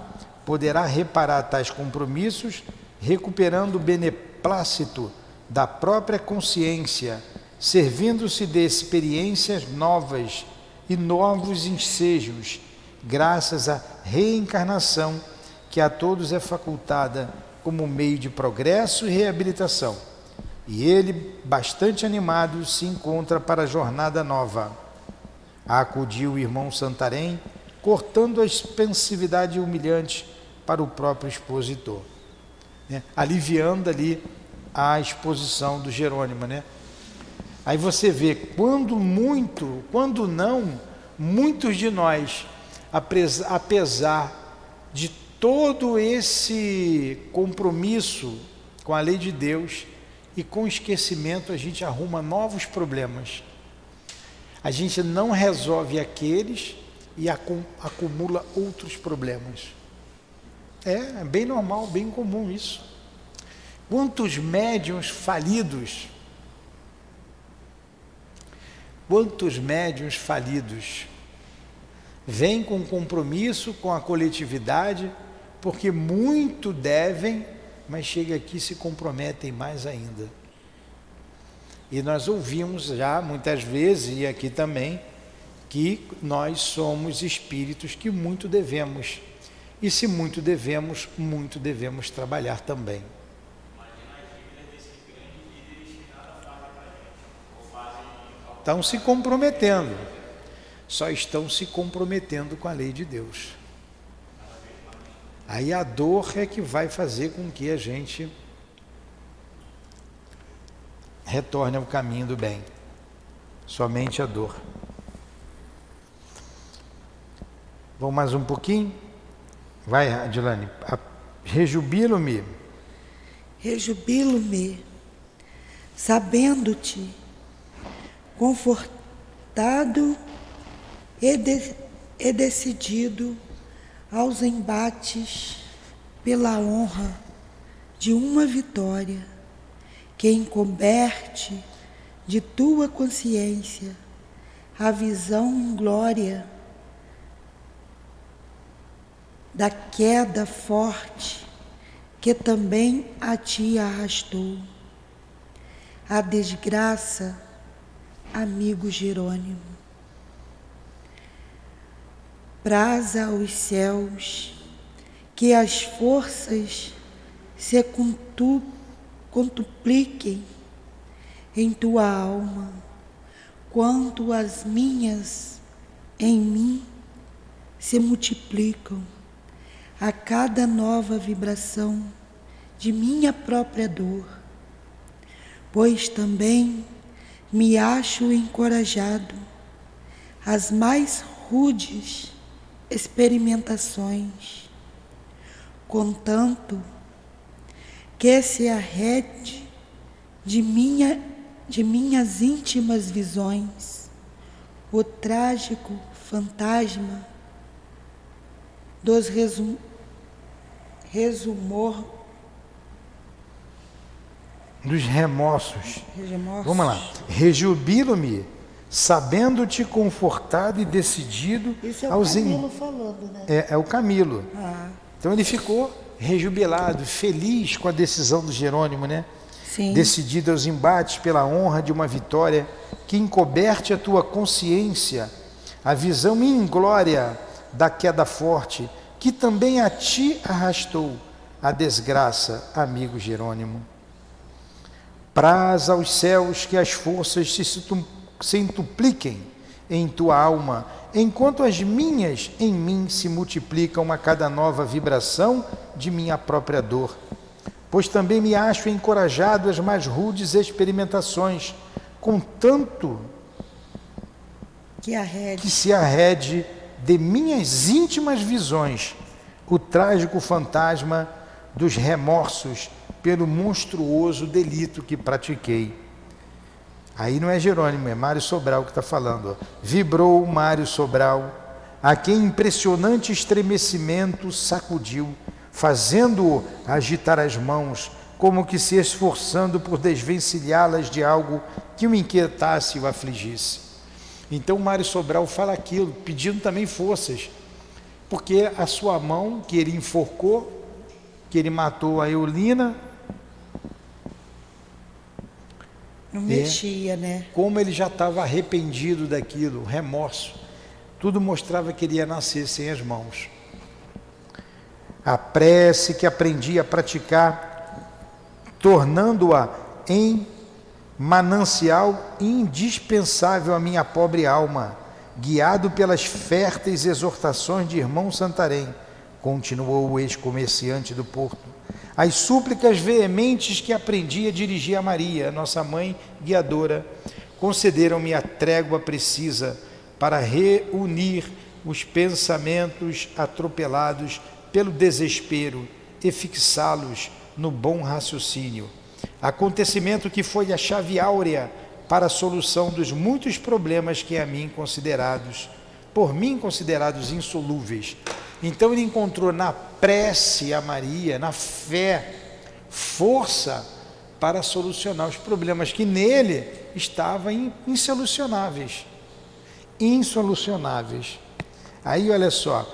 poderá reparar tais compromissos, recuperando o beneplácito da própria consciência, servindo-se de experiências novas e novos ensejos, graças à reencarnação que a todos é facultada como meio de progresso e reabilitação. E ele, bastante animado, se encontra para a jornada nova. Acudiu o irmão Santarém, cortando a expansividade humilhante para o próprio expositor, né? Aliviando ali a exposição do Jerônimo, né? Aí você vê, quando não, muitos de nós, apesar de todo esse compromisso com a lei de Deus e com esquecimento, a gente arruma novos problemas. A gente não resolve aqueles e acumula outros problemas. É bem normal, bem comum isso. Quantos médiuns falidos, vêm com compromisso com a coletividade, porque muito devem, mas chega aqui e se comprometem mais ainda. E nós ouvimos já muitas vezes, e aqui também, que nós somos espíritos que muito devemos. E se muito devemos trabalhar também. Estão se comprometendo. só estão se comprometendo com a lei de Deus. Aí a dor é que vai fazer com que a gente retorne ao caminho do bem. Somente a dor. Vamos mais um pouquinho? Vai, Adilane. Rejubilo-me. Rejubilo-me, sabendo-te confortado e decidido aos embates pela honra de uma vitória que encoberte de tua consciência a visão em glória da queda forte que também a ti arrastou. A desgraça, amigo Jerônimo. Praza aos céus que as forças se quintupliquem em tua alma, quanto as minhas em mim se multiplicam a cada nova vibração de minha própria dor, pois também me acho encorajado às mais rudes experimentações, contanto que se arrede de minhas íntimas visões o trágico fantasma dos dos remorsos. Vamos lá. Rejubilo-me, sabendo-te confortado e decidido. Isso é o aos Camilo falando, né? É o Camilo. Ah, Então ele ficou rejubilado, feliz com a decisão do Jerônimo, né? sim. Decidido aos embates pela honra de uma vitória que encoberte a tua consciência, a visão inglória da queda forte, que também a ti arrastou a desgraça, amigo Jerônimo. Praz aos céus que as forças se centupliquem em tua alma, enquanto as minhas em mim se multiplicam a cada nova vibração de minha própria dor. Pois também me acho encorajado às mais rudes experimentações, contanto que se arrede de minhas íntimas visões o trágico fantasma dos remorsos pelo monstruoso delito que pratiquei. Aí não é Jerônimo, é Mário Sobral que está falando. Ó. Vibrou Mário Sobral, a quem impressionante estremecimento sacudiu, fazendo-o agitar as mãos, como que se esforçando por desvencilhá-las de algo que o inquietasse e o afligisse. Então Mário Sobral fala aquilo, pedindo também forças, porque a sua mão, que ele enforcou, que ele matou a Eulina, não mexia, né? Como ele já estava arrependido daquilo, remorso, tudo mostrava que ele ia nascer sem as mãos. A prece que aprendi a praticar, tornando-a em manancial indispensável à minha pobre alma, guiado pelas férteis exortações de irmão Santarém, continuou o ex-comerciante do Porto. As súplicas veementes que aprendi a dirigir a Maria, nossa mãe guiadora, concederam-me a trégua precisa para reunir os pensamentos atropelados pelo desespero e fixá-los no bom raciocínio. Acontecimento que foi a chave áurea para a solução dos muitos problemas que por mim considerados insolúveis. Então ele encontrou na prece a Maria, na fé, força para solucionar os problemas que nele estavam insolucionáveis. Insolucionáveis. Aí olha só,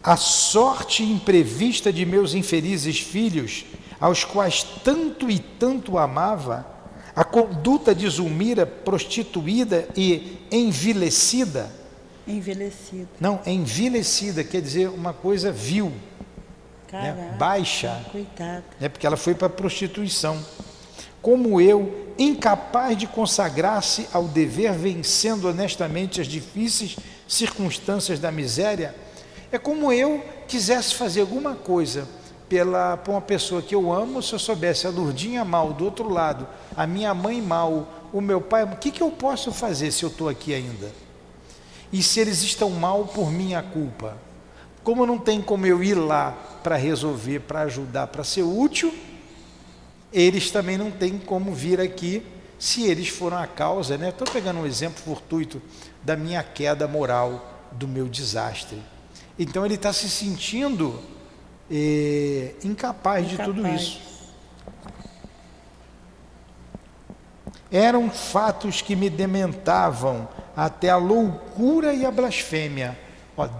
a sorte imprevista de meus infelizes filhos, aos quais tanto e tanto amava, a conduta de Zulmira prostituída e envilecida. Envelhecida. Não, envilecida quer dizer uma coisa vil, Caraca, né? Baixa, coitada. né? Porque ela foi para a prostituição. como eu, incapaz de consagrar-se ao dever, vencendo honestamente as difíceis circunstâncias da miséria. É como eu quisesse fazer alguma coisa por uma pessoa que eu amo. Se eu soubesse a Lurdinha mal do outro lado, a minha mãe mal, o meu pai, o que eu posso fazer se eu estou aqui ainda? E se eles estão mal por minha culpa? Como não tem como eu ir lá para resolver, para ajudar, para ser útil, eles também não têm como vir aqui se eles foram a causa, né? Estou pegando um exemplo fortuito da minha queda moral, do meu desastre. Então ele está se sentindo incapaz de tudo isso. Eram fatos que me dementavam até a loucura e a blasfêmia.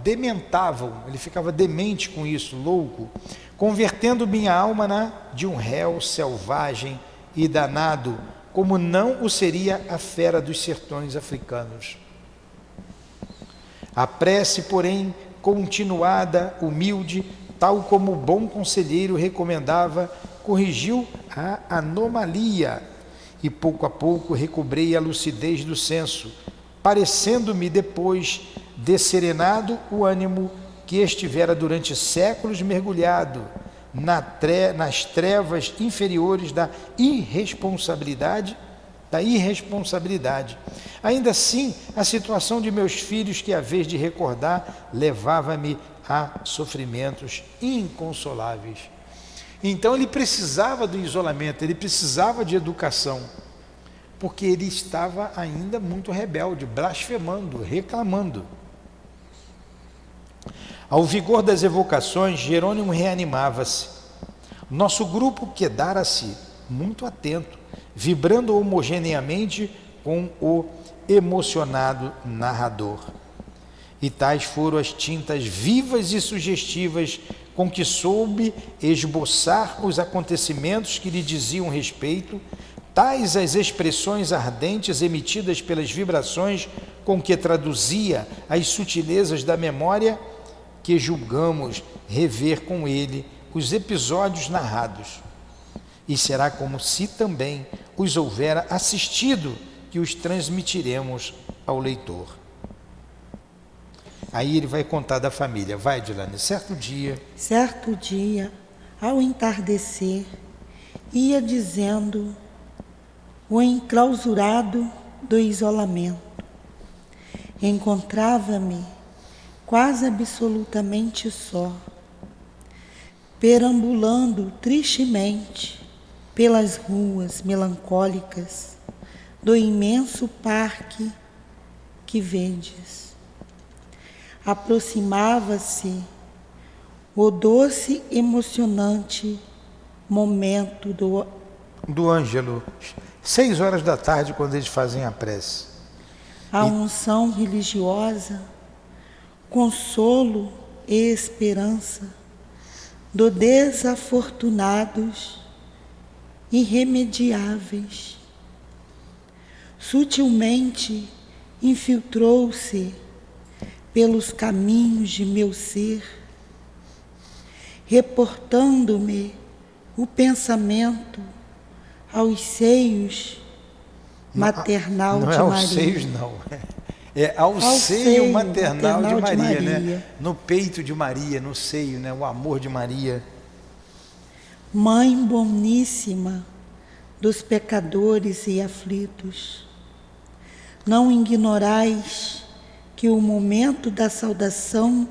Dementavam, ele ficava demente com isso, louco, convertendo minha alma de um réu selvagem e danado, como não o seria a fera dos sertões africanos. A prece, porém, continuada, humilde, tal como o bom conselheiro recomendava, corrigiu a anomalia e pouco a pouco recobrei a lucidez do senso, parecendo-me depois desserenado o ânimo que estivera durante séculos mergulhado nas trevas inferiores da irresponsabilidade. Ainda assim, a situação de meus filhos, que a vez de recordar, levava-me a sofrimentos inconsoláveis. Então ele precisava do isolamento, ele precisava de educação, porque ele estava ainda muito rebelde, blasfemando, reclamando. Ao vigor das evocações, Jerônimo reanimava-se. Nosso grupo quedara-se muito atento, vibrando homogeneamente com o emocionado narrador. E tais foram as tintas vivas e sugestivas com que soube esboçar os acontecimentos que lhe diziam respeito, tais as expressões ardentes emitidas pelas vibrações com que traduzia as sutilezas da memória, que julgamos rever com ele os episódios narrados. E será como se também os houvera assistido que os transmitiremos ao leitor. Aí ele vai contar da família. Vai, Dilane. Certo dia, ao entardecer, ia dizendo o enclausurado do isolamento. Encontrava-me quase absolutamente só, perambulando tristemente pelas ruas melancólicas do imenso parque que vedes. Aproximava-se o doce, emocionante momento do Ângelo, 6 horas da tarde, quando eles fazem a prece. A unção religiosa, consolo e esperança do desafortunados irremediáveis. Sutilmente infiltrou-se pelos caminhos de meu ser, reportando-me o pensamento aos seios maternal de Maria. Não é aos seios, não. É ao seio maternal de Maria, né? No peito de Maria, no seio, né? O amor de Maria. Mãe boníssima dos pecadores e aflitos, não ignorais que o momento da saudação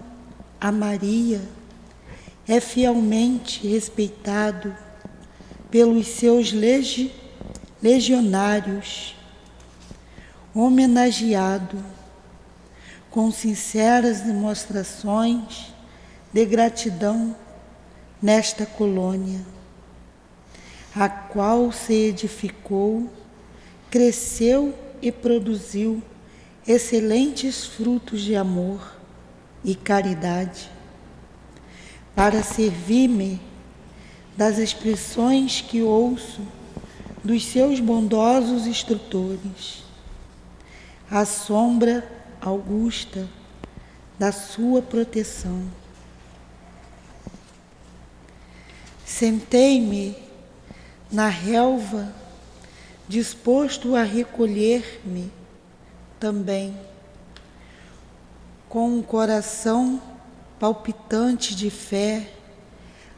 a Maria é fielmente respeitado pelos seus legionários, homenageado com sinceras demonstrações de gratidão nesta colônia, a qual se edificou, cresceu e produziu excelentes frutos de amor e caridade, para servir-me das expressões que ouço dos seus bondosos instrutores, à sombra augusta da sua proteção. Sentei-me na relva disposto a recolher-me também, com um coração palpitante de fé,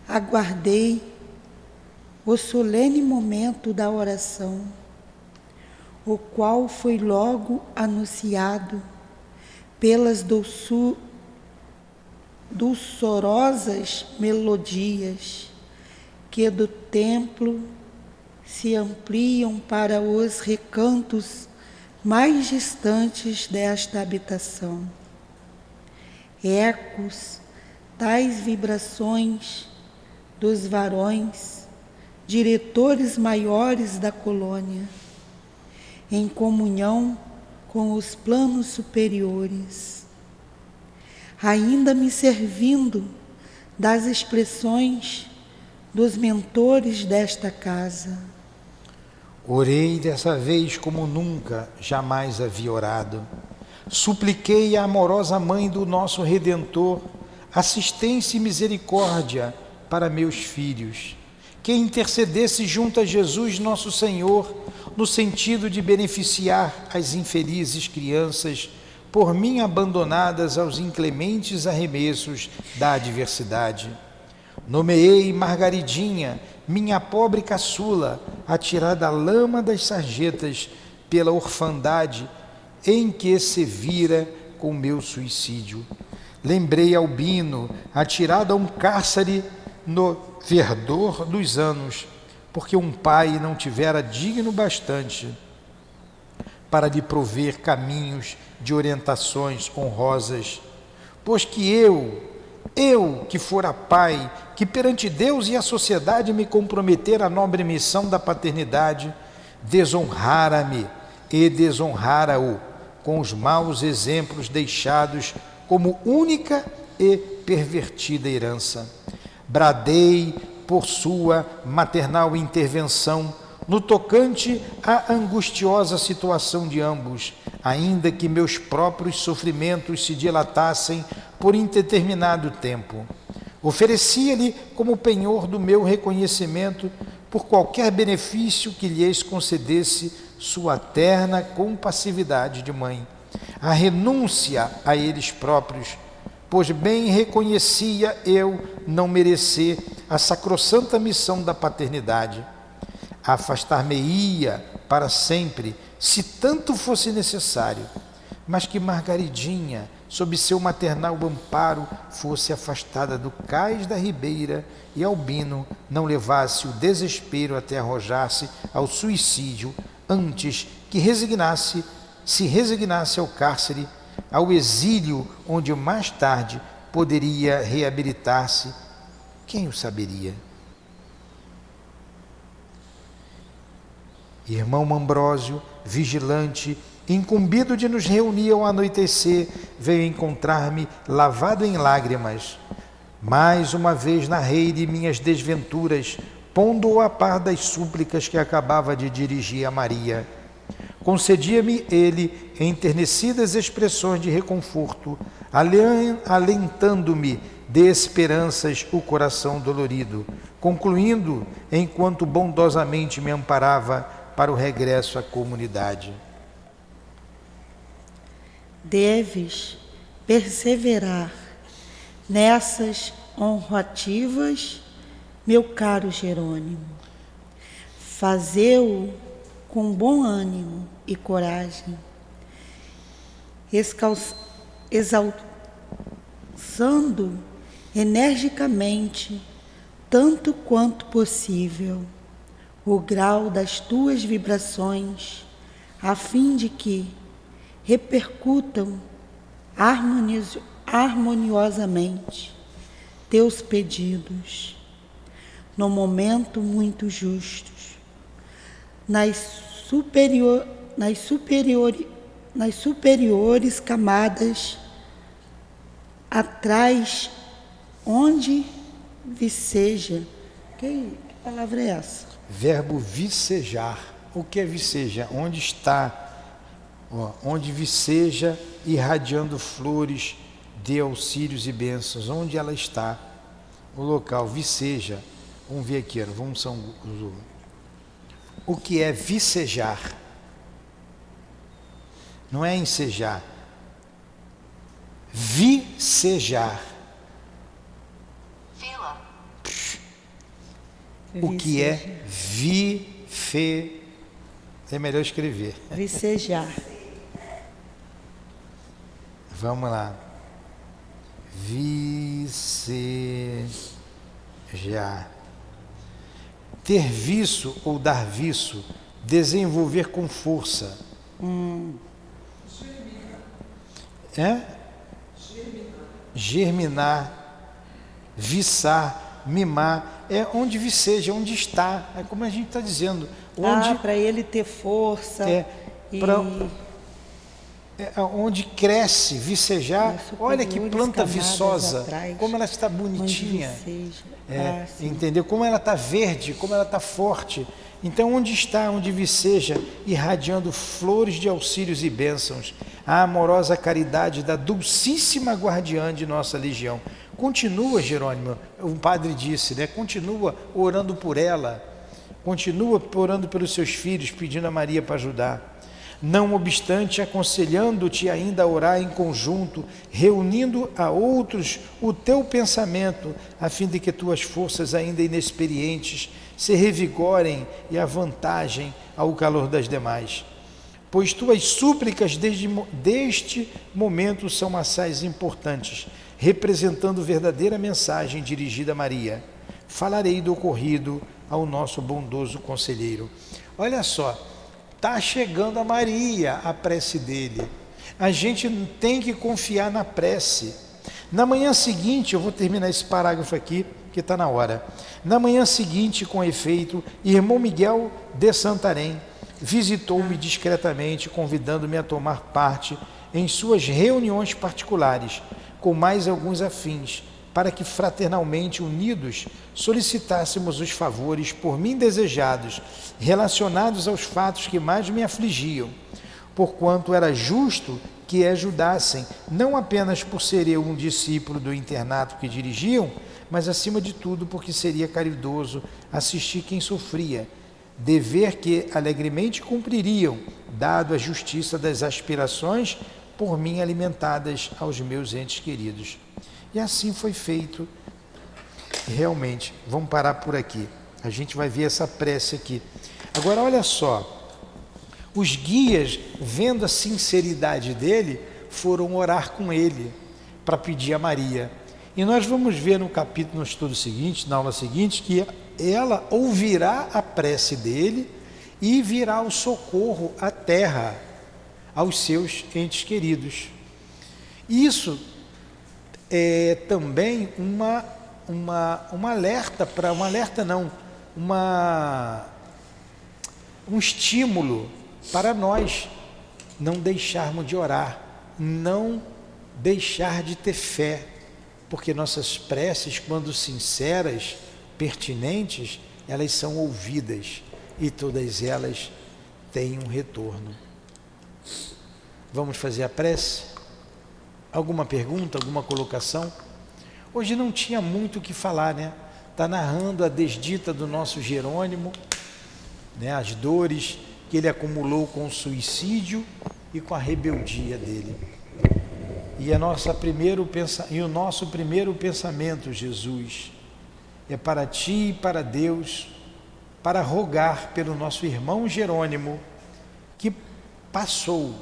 aguardei o solene momento da oração, o qual foi logo anunciado pelas dulçorosas melodias que do templo se ampliam para os recantos mais distantes desta habitação. Ecos, tais vibrações dos varões, diretores maiores da colônia, em comunhão com os planos superiores, ainda me servindo das expressões dos mentores desta casa. Orei dessa vez como nunca, jamais havia orado. Supliquei à amorosa Mãe do nosso Redentor assistência e misericórdia para meus filhos, que intercedesse junto a Jesus nosso Senhor, no sentido de beneficiar as infelizes crianças por mim abandonadas aos inclementes arremessos da adversidade. Nomeei Margaridinha, minha pobre caçula, atirada à lama das sarjetas pela orfandade em que se vira com meu suicídio. Lembrei Albino, atirado a um cárcere no verdor dos anos, porque um pai não tivera digno bastante para lhe prover caminhos de orientações honrosas, pois que eu que fora pai, que perante Deus e a sociedade me comprometer a nobre missão da paternidade, desonrara-me e desonrara-o com os maus exemplos deixados como única e pervertida herança. Bradei por sua maternal intervenção no tocante à angustiosa situação de ambos, ainda que meus próprios sofrimentos se dilatassem por indeterminado tempo. Oferecia-lhe como penhor do meu reconhecimento por qualquer benefício que lhes concedesse sua terna compassividade de mãe, a renúncia a eles próprios, pois bem reconhecia eu não merecer a sacrossanta missão da paternidade. Afastar-me-ia para sempre, se tanto fosse necessário, mas que Margaridinha, sob seu maternal amparo, fosse afastada do cais da ribeira e Albino não levasse o desespero até arrojar-se ao suicídio, antes que se resignasse ao cárcere, ao exílio, onde mais tarde poderia reabilitar-se. Quem o saberia? Irmão Ambrósio, vigilante, incumbido de nos reunir ao anoitecer, veio encontrar-me lavado em lágrimas. Mais uma vez narrei-lhe minhas desventuras, pondo-o a par das súplicas que acabava de dirigir a Maria. Concedia-me ele enternecidas expressões de reconforto, alentando-me de esperanças o coração dolorido, concluindo, enquanto bondosamente me amparava, para o regresso à comunidade. Deves perseverar nessas honrativas, meu caro Jerônimo. Fazê-o com bom ânimo e coragem, exalçando energicamente, tanto quanto possível, o grau das tuas vibrações, a fim de que repercutam harmoniosamente teus pedidos, no momento muito justos, nas superiores camadas, atrás, onde viceja. Que palavra é essa? Verbo vicejar. O que é viceja? Onde está? Onde viceja, irradiando flores de auxílios e bênçãos. Onde ela está? O local, viceja. Vamos ver aqui, vamos o que é vicejar. Não é ensejar. Vicejar. Fila. O que é vife... É melhor escrever. Vicejar. Vamos lá. Vicejar. Ter viço ou dar viço. Desenvolver com força. É? Germinar. Viçar. Mimar. É onde viceja, onde está. É como a gente está dizendo. Onde, para ele ter força. onde cresce, vicejar. Olha que planta viçosa, atrás, como ela está bonitinha. Viceja, entendeu? Como ela está verde, como ela está forte. Então, onde está, onde viceja, irradiando flores de auxílios e bênçãos, a amorosa caridade da dulcíssima guardiã de nossa legião. Continua, Jerônimo, o padre disse, né? Continua orando por ela, continua orando pelos seus filhos, pedindo a Maria para ajudar. Não obstante, aconselhando-te ainda a orar em conjunto, reunindo a outros o teu pensamento, a fim de que tuas forças ainda inexperientes se revigorem e avantajem ao calor das demais. Pois tuas súplicas deste momento são massais importantes, representando verdadeira mensagem dirigida a Maria. Falarei do ocorrido ao nosso bondoso conselheiro. Olha só, está chegando a Maria, a prece dele. A gente tem que confiar na prece. Na manhã seguinte, eu vou terminar esse parágrafo aqui, que está na hora. Na manhã seguinte, com efeito, irmão Miguel de Santarém visitou-me discretamente, convidando-me a tomar parte em suas reuniões particulares, com mais alguns afins, para que fraternalmente unidos solicitássemos os favores por mim desejados, relacionados aos fatos que mais me afligiam, porquanto era justo que ajudassem, não apenas por ser eu um discípulo do internato que dirigiam, mas acima de tudo porque seria caridoso assistir quem sofria, dever que alegremente cumpririam, dado a justiça das aspirações por mim alimentadas aos meus entes queridos. E assim foi feito. Realmente, vamos parar por aqui. A gente vai ver essa prece aqui. Agora, olha só. Os guias, vendo a sinceridade dele, foram orar com ele para pedir a Maria. E nós vamos ver no capítulo, no estudo seguinte, na aula seguinte, que ela ouvirá a prece dele e virá o socorro à terra, aos seus entes queridos. Isso é também um estímulo para nós não deixarmos de orar, não deixar de ter fé, porque nossas preces, quando sinceras, pertinentes, elas são ouvidas e todas elas têm um retorno. Vamos fazer a prece? Alguma pergunta, alguma colocação? Hoje não tinha muito o que falar, né? Está narrando a desdita do nosso Jerônimo, né? As dores que ele acumulou com o suicídio e com a rebeldia dele. E o nosso primeiro pensamento, Jesus, é para ti e para Deus, para rogar pelo nosso irmão Jerônimo, que passou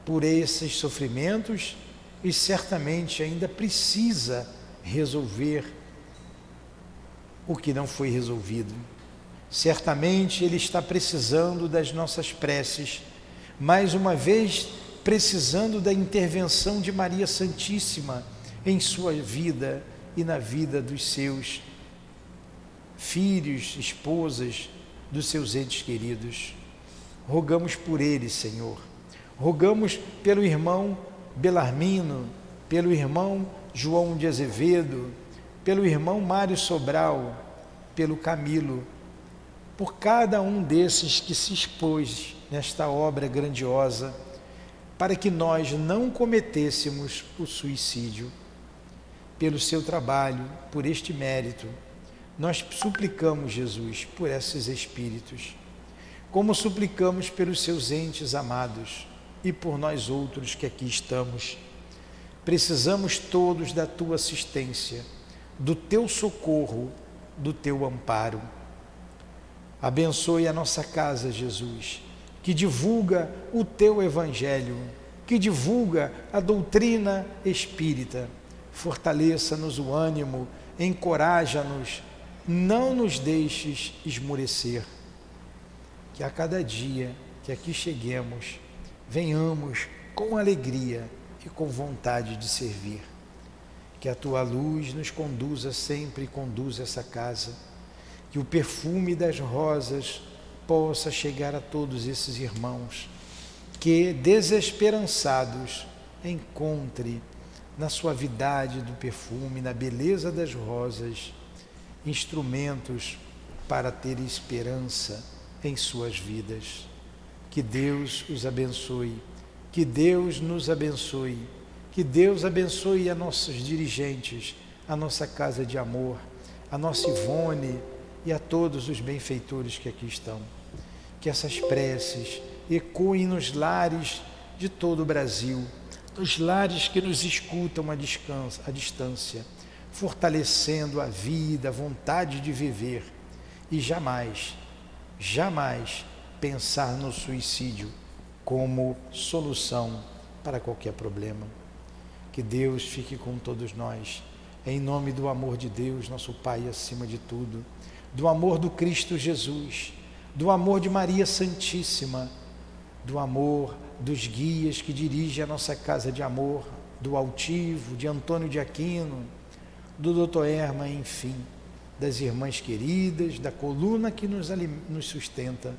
por esses sofrimentos e certamente ainda precisa resolver o que não foi resolvido. Certamente ele está precisando das nossas preces, mais uma vez precisando da intervenção de Maria Santíssima em sua vida e na vida dos seus filhos, esposas, dos seus entes queridos. Rogamos por ele, Senhor. Rogamos pelo irmão Belarmino, pelo irmão João de Azevedo, pelo irmão Mário Sobral, pelo Camilo, por cada um desses que se expôs nesta obra grandiosa, para que nós não cometêssemos o suicídio. Pelo seu trabalho, por este mérito, nós suplicamos, Jesus, por esses espíritos. como suplicamos pelos seus entes amados e por nós outros que aqui estamos. Precisamos todos da tua assistência, do teu socorro, do teu amparo. Abençoe a nossa casa, Jesus, que divulga o teu evangelho, que divulga a doutrina espírita. Fortaleça-nos o ânimo, encoraja-nos, não nos deixes esmorecer. Que a cada dia que aqui cheguemos, venhamos com alegria e com vontade de servir. Que a tua luz nos conduza sempre e conduza essa casa. Que o perfume das rosas possa chegar a todos esses irmãos que, desesperançados, encontre na suavidade do perfume, na beleza das rosas, instrumentos para ter esperança em suas vidas. Que Deus os abençoe, que Deus nos abençoe, que Deus abençoe a nossos dirigentes, a nossa casa de amor, a nossa Ivone e a todos os benfeitores que aqui estão. Que essas preces ecoem nos lares de todo o Brasil, nos lares que nos escutam à distância, fortalecendo a vida, a vontade de viver e jamais pensar no suicídio como solução para qualquer problema. Que Deus fique com todos nós, em nome do amor de Deus, nosso Pai acima de tudo, do amor do Cristo Jesus, do amor de Maria Santíssima, do amor dos guias que dirigem a nossa casa de amor, do Altivo, de Antônio de Aquino, do Dr. Herman, enfim, das irmãs queridas, da coluna que nos sustenta.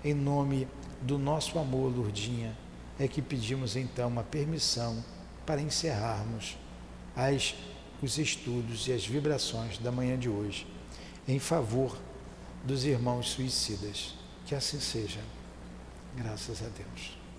Em nome do nosso amor, Lourdinha, é que pedimos então a permissão para encerrarmos os estudos e as vibrações da manhã de hoje, em favor dos irmãos suicidas. Que assim seja. Graças a Deus.